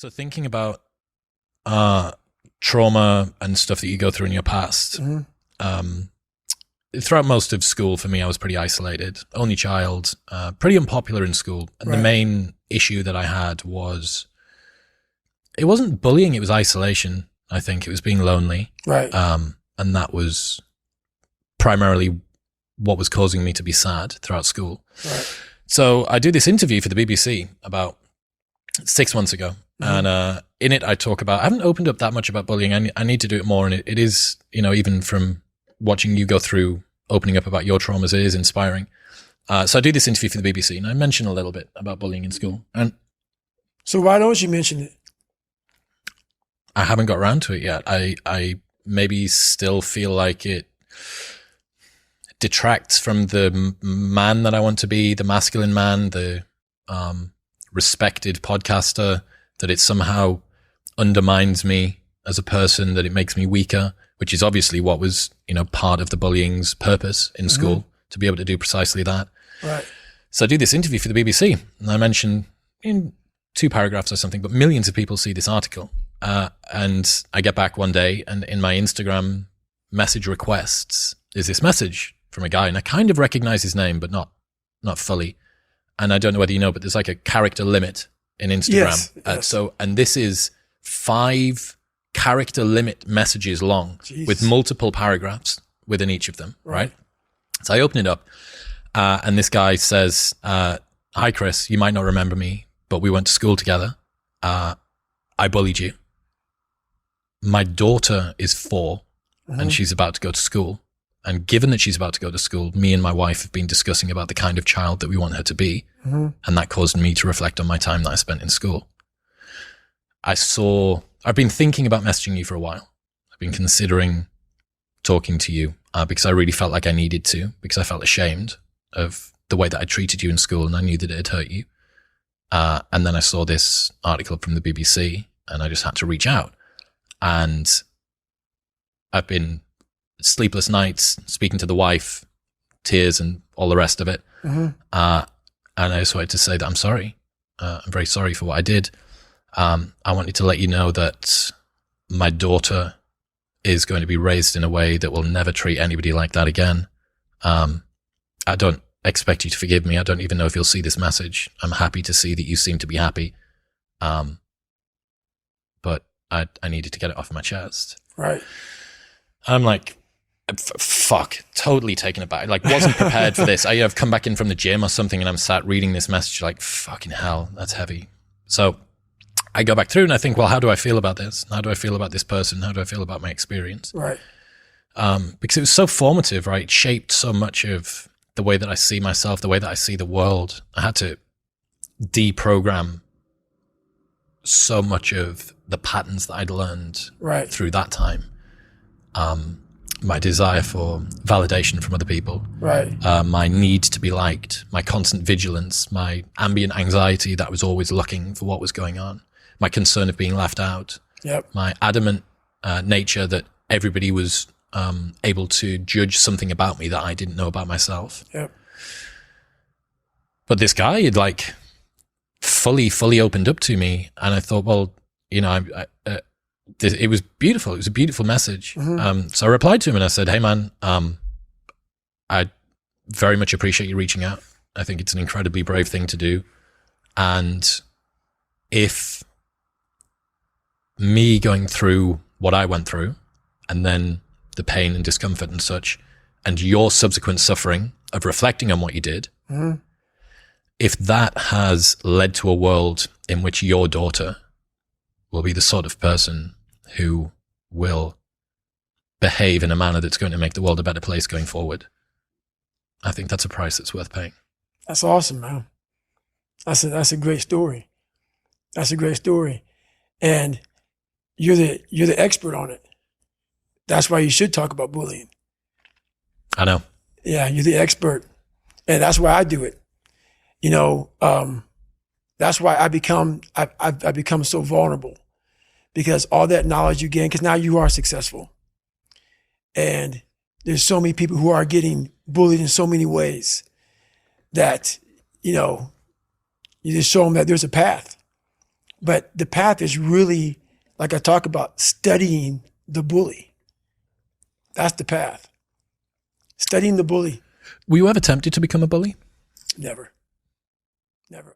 So thinking about trauma and stuff that you go through in your past, throughout most of school for me, I was pretty isolated, only child, pretty unpopular in school. And the main issue that I had was, it wasn't bullying, it was isolation. I think it was being lonely. Right. And that was primarily what was causing me to be sad throughout school. Right. So I do this interview for the BBC about 6 months ago. And in it, I talk about, I haven't opened up that much about bullying. I need to do it more. And it is, you know, even from watching you go through opening up about your traumas, it is inspiring. So I do this interview for the BBC and I mention a little bit about bullying in school. And so why don't you mention it? I haven't got around to it yet. I maybe still feel like it detracts from the man that I want to be, the masculine man, the respected podcaster, that it somehow undermines me as a person, that it makes me weaker, which is obviously what was, you know, part of the bullying's purpose in school, to be able to do precisely that. Right. So I do this interview for the BBC and I mention in 2 paragraphs or something, but millions of people see this article. And I get back one day and in my Instagram message requests is this message from a guy, and I kind of recognize his name, but not fully. And I don't know whether you know, but there's like a character limit in Instagram. Yes. So, and this is 5 character limit messages long. Jeez. With multiple paragraphs within each of them. Right. So I open it up, and this guy says, "Hi, Chris, you might not remember me, but we went to school together. I bullied you. My daughter is 4 and she's about to go to school. And given that she's about to go to school, me and my wife have been discussing about the kind of child that we want her to be. And that caused me to reflect on my time that I spent in school. I've been thinking about messaging you for a while. I've been considering talking to you because I really felt like I needed to, because I felt ashamed of the way that I treated you in school and I knew that it had hurt you. And then I saw this article from the BBC and I just had to reach out. And I've been sleepless nights, speaking to the wife, tears and all the rest of it. And I just wanted to say that I'm sorry. I'm very sorry for what I did. I wanted to let you know that my daughter is going to be raised in a way that will never treat anybody like that again. I don't expect you to forgive me. I don't even know if you'll see this message. I'm happy to see that you seem to be happy. But I needed to get it off my chest. Right. I'm like, fuck, totally taken aback. Like, wasn't prepared for this. I've come back in from the gym or something and I'm sat reading this message like, fucking hell, that's heavy. So I go back through and I think, well, how do I feel about this? How do I feel about this person? How do I feel about my experience? Right. Because it was so formative, right? It shaped so much of the way that I see myself, the way that I see the world. I had to deprogram so much of the patterns that I'd learned through that time. My desire for validation from other people, my need to be liked, my constant vigilance, my ambient anxiety that was always looking for what was going on, my concern of being left out, my adamant nature that everybody was able to judge something about me that I didn't know about myself. But this guy had like fully opened up to me, and I thought, well, you know, it was beautiful. It was a beautiful message. So I replied to him and I said, hey man, I very much appreciate you reaching out. I think it's an incredibly brave thing to do. And if me going through what I went through and then the pain and discomfort and such, and your subsequent suffering of reflecting on what you did, if that has led to a world in which your daughter will be the sort of person who will behave in a manner that's going to make the world a better place going forward, I think that's a price that's worth paying. That's awesome, man. That's a great story. That's a great story. And you're the expert on it. That's why you should talk about bullying. I know. Yeah, you're the expert. And that's why I do it. You know, that's why I've become so vulnerable, because all that knowledge you gain, because now you are successful. And there's so many people who are getting bullied in so many ways that, you know, you just show them that there's a path. But the path is really, like I talk about, studying the bully. That's the path. Studying the bully. Were you ever tempted to become a bully? Never. Never.